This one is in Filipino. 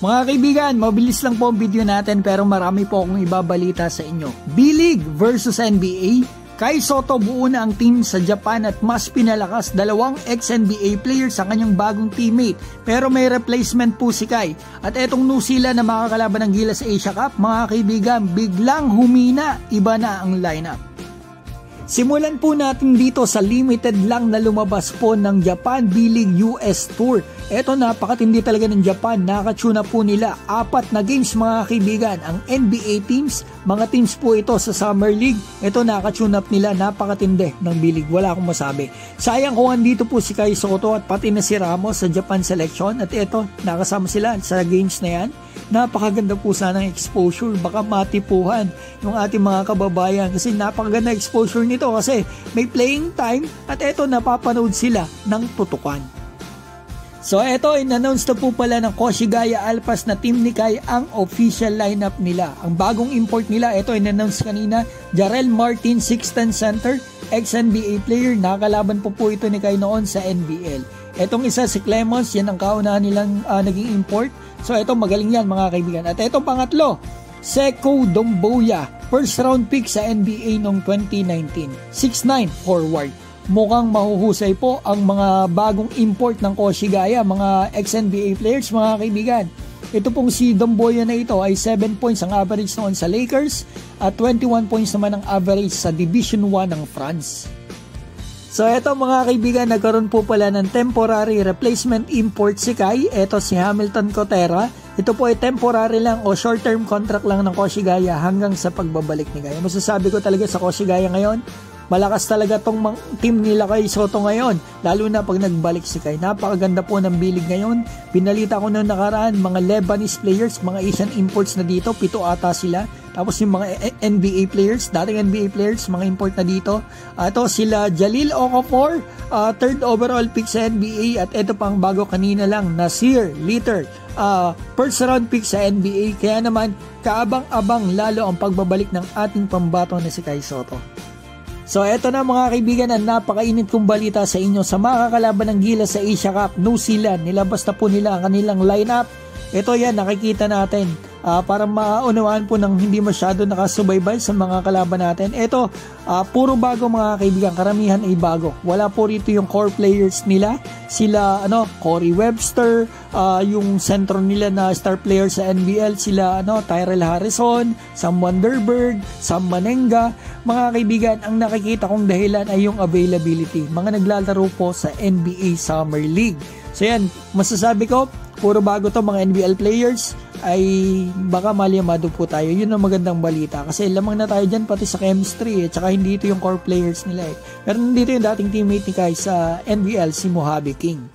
Mga kaibigan, mabilis lang po ang video natin pero marami po akong ibabalita sa inyo. B-League versus NBA, Kai Sotto buo na ang team sa Japan at mas pinalakas dalawang ex-NBA players sa kanyang bagong teammate. Pero may replacement po si Kai. At etong New Zealand na makakalaban ng Gilas Asia Cup, mga kaibigan, biglang humina, iba na ang lineup. Simulan po natin dito sa limited lang na lumabas po ng Japan B-League US Tour. Eto, napakatindi talaga ng Japan. Nakatuna po nila 4 na games, mga kaibigan. Ang NBA teams, mga teams po ito sa Summer League. Eto, nakatune up nila. Napakatindi ng B-League. Wala akong masabi. Sayang kung andito po si Kai Sotto at pati na si Ramos sa Japan selection. At eto, nakasama sila sa games na yan. Napakaganda po sana ng exposure. Baka matipuhan yung ating mga kababayan kasi napakaganda exposure nito kasi may playing time at eto, napapanood sila ng tutukan. So eto, in-announce na po pala ng Koshigaya Alpas na team ni Kai ang official lineup nila. Ang bagong import nila, eto in-announce kanina, Jarrell Martin, 6'10" center, ex-NBA player, nakakalaban po ito ni Kai noon sa NBL. Etong isa si Clemons, yan ang kaunahan nilang naging import. So eto, magaling yan mga kaibigan. At etong pangatlo, Sekou Doumbouya, first round pick sa NBA noong 2019, 6'9" forward. Mukhang mahuhusay po ang mga bagong import ng Koshigaya, mga ex-NBA players, mga kaibigan. Ito pong si Doumbouya na ito ay 7 points ang average noon sa Lakers at 21 points naman ang average sa Division 1 ng France. So eto mga kaibigan, nagkaroon po pala ng temporary replacement import si Kai. Eto si Hamilton Cotera. Ito po ay temporary lang o short-term contract lang ng Koshigaya hanggang sa pagbabalik ni Kai. Masasabi ko talaga sa Koshigaya ngayon, malakas talaga tong team nila Kai Sotto ngayon, lalo na pag nagbalik si Kai. Napakaganda po ng B-League ngayon. Pinalita ko nung nakaraan, mga Lebanese players, mga Asian imports na dito, 7 ata sila. Tapos yung mga NBA players, dating NBA players, mga import na dito. Ito sila Jalil Okafor, 3rd overall pick sa NBA. At ito pang bago kanina lang, Nasir Little, first round pick sa NBA. Kaya naman, kaabang-abang lalo ang pagbabalik ng ating pambato na si Kai Sotto. So eto na mga kaibigan, ang napakainit kong balita sa inyo sa makakalaban ng Gilas sa Asia Cup, New Zealand. Nilabas na po nila ang kanilang lineup. Ito yan, nakikita natin para maunawaan po ng hindi masyado nakasubaybay sa mga kalaban natin. Ito, puro bago mga kaibigan, karamihan ay bago. Wala po rito yung core players nila. Sila Corey Webster, yung sentro nila na star player sa NBL, sila Tyrell Harrison, Sam Wanderberg, Sam Manenga. Mga kaibigan, ang nakikita kong dahilan ay yung availability. Mga naglalaro po sa NBA Summer League. So yan, masasabi ko, puro bago to mga NBL players, ay baka malyamado po tayo. Yun ang magandang balita kasi lamang na tayo dyan pati sa chemistry tsaka hindi ito yung core players nila Pero nandito yung dating teammate ni Kai sa NBL, si Mojave King.